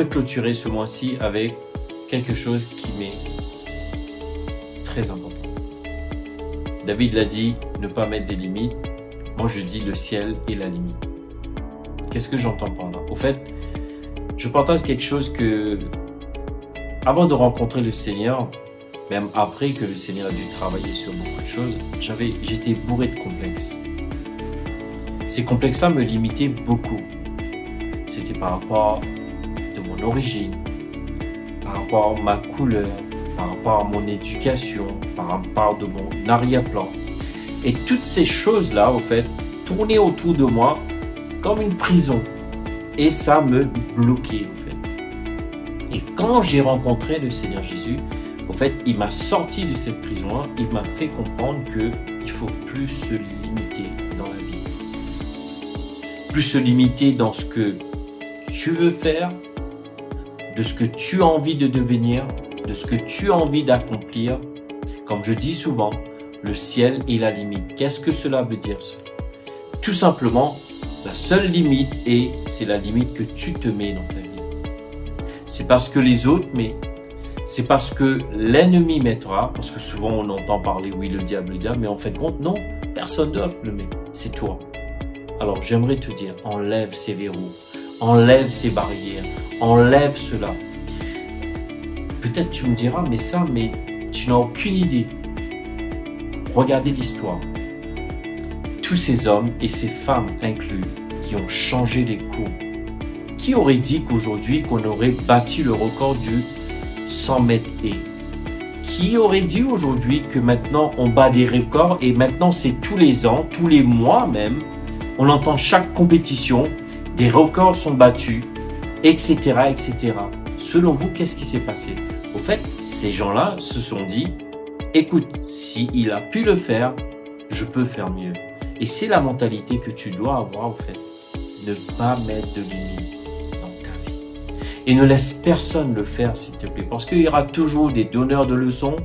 j'aimerais clôturer ce mois-ci avec quelque chose qui m'est très important. David l'a dit, ne pas mettre des limites. Moi, je dis le ciel est la limite. Qu'est-ce que j'entends par là? Au fait, je partage quelque chose que, avant de rencontrer le Seigneur, même après que le Seigneur a dû travailler sur beaucoup de choses, j'étais bourré de complexes. Ces complexes-là me limitaient beaucoup. C'était par rapport de mon origine, par rapport à ma couleur, par rapport à mon éducation, par rapport de mon arrière-plan. Et toutes ces choses-là, au fait, tournaient autour de moi comme une prison. Et ça me bloquait, au fait. Et quand j'ai rencontré le Seigneur Jésus, au fait, il m'a sorti de cette prison-là, il m'a fait comprendre qu'il ne faut plus se limiter dans la vie. Plus se limiter dans ce que tu veux faire, de ce que tu as envie de devenir, de ce que tu as envie d'accomplir. Comme je dis souvent, le ciel est la limite. Qu'est-ce que cela veut dire? Tout simplement, la seule limite c'est la limite que tu te mets dans ta vie. C'est parce que les autres c'est parce que l'ennemi mettra, parce que souvent on entend parler, oui, le diable, mais en fait, compte, non, personne d'autre le met, c'est toi. Alors, j'aimerais te dire, enlève ces verrous, enlève ces barrières, enlève cela. Peut-être tu me diras, mais tu n'as aucune idée. Regardez l'histoire. Tous ces hommes et ces femmes inclus qui ont changé les coups. Qui aurait dit qu'aujourd'hui qu'on aurait battu le record du 100 mètres et qui aurait dit aujourd'hui que maintenant on bat des records et maintenant c'est tous les ans, tous les mois même, on entend chaque compétition, des records sont battus, etc., etc. Selon vous, qu'est-ce qui s'est passé? Au fait, ces gens-là se sont dit, écoute, s'il a pu le faire, je peux faire mieux. Et c'est la mentalité que tu dois avoir, en fait. Ne pas mettre de limites dans ta vie. Et ne laisse personne le faire, s'il te plaît. Parce qu'il y aura toujours des donneurs de leçons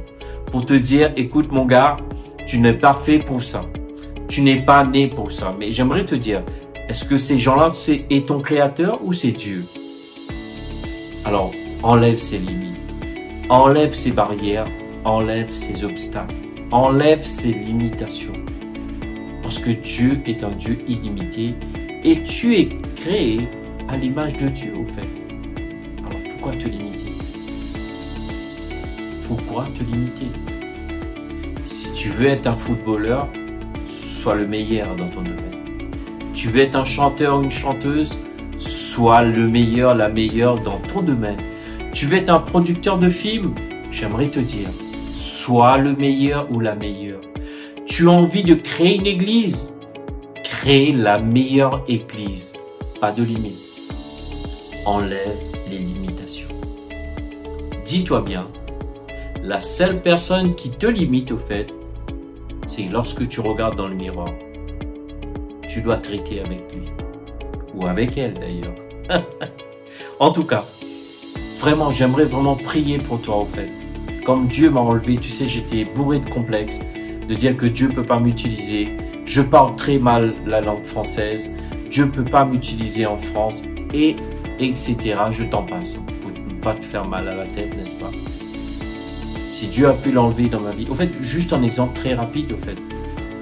pour te dire, écoute mon gars, tu n'es pas fait pour ça. Tu n'es pas né pour ça. Mais j'aimerais te dire, est-ce que ces gens-là, est ton créateur ou c'est Dieu? Alors, enlève ces limites. Enlève ces barrières. Enlève ces obstacles. Enlève ces limitations. Parce que Dieu est un Dieu illimité et tu es créé à l'image de Dieu, au fait. Alors pourquoi te limiter? Pourquoi te limiter? Si tu veux être un footballeur, sois le meilleur dans ton domaine. Tu veux être un chanteur ou une chanteuse, sois le meilleur, la meilleure dans ton domaine. Tu veux être un producteur de films, j'aimerais te dire, sois le meilleur ou la meilleure. Tu as envie de créer une église, crée la meilleure église. Pas de limite. Enlève les limitations. Dis-toi bien, la seule personne qui te limite au fait, c'est lorsque tu regardes dans le miroir. Tu dois traiter avec lui. Ou avec elle d'ailleurs. En tout cas, vraiment, j'aimerais vraiment prier pour toi au fait. Comme Dieu m'a enlevé, tu sais, j'étais bourré de complexes. De dire que Dieu ne peut pas m'utiliser, je parle très mal la langue française, Dieu ne peut pas m'utiliser en France, et etc. Je t'en passe, pour ne pas te faire mal à la tête, n'est-ce pas? Si Dieu a pu l'enlever dans ma vie, au fait, juste un exemple très rapide, au fait.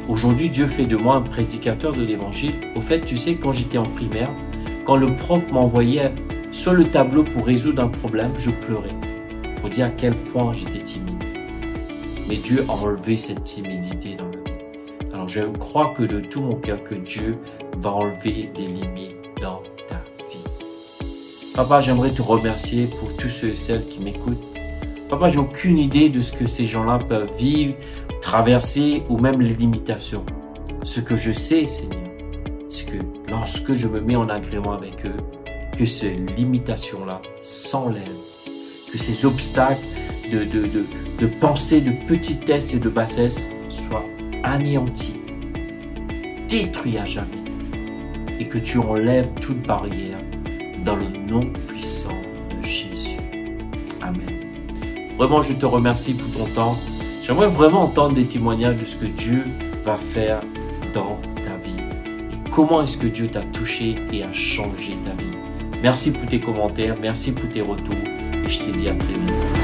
Aujourd'hui, Dieu fait de moi un prédicateur de l'évangile. Au fait, tu sais, quand j'étais en primaire, quand le prof m'envoyait sur le tableau pour résoudre un problème, je pleurais, pour dire à quel point j'étais timide. Mais Dieu a enlevé cette timidité dans ma vie. Alors je crois que de tout mon cœur que Dieu va enlever des limites dans ta vie. Papa, j'aimerais te remercier pour tous ceux et celles qui m'écoutent. Papa, j'ai aucune idée de ce que ces gens-là peuvent vivre, traverser ou même les limitations. Ce que je sais, Seigneur, c'est que lorsque je me mets en agrément avec eux, que ces limitations-là s'enlèvent, que ces obstacles de pensée, de petitesse et de bassesse soient anéantis, détruits à jamais, et que tu enlèves toute barrière dans le nom puissant de Jésus. Amen. Vraiment, je te remercie pour ton temps. J'aimerais vraiment entendre des témoignages de ce que Dieu va faire dans ta vie. Et comment est-ce que Dieu t'a touché et a changé ta vie. Merci pour tes commentaires, merci pour tes retours et je te dis à très bientôt.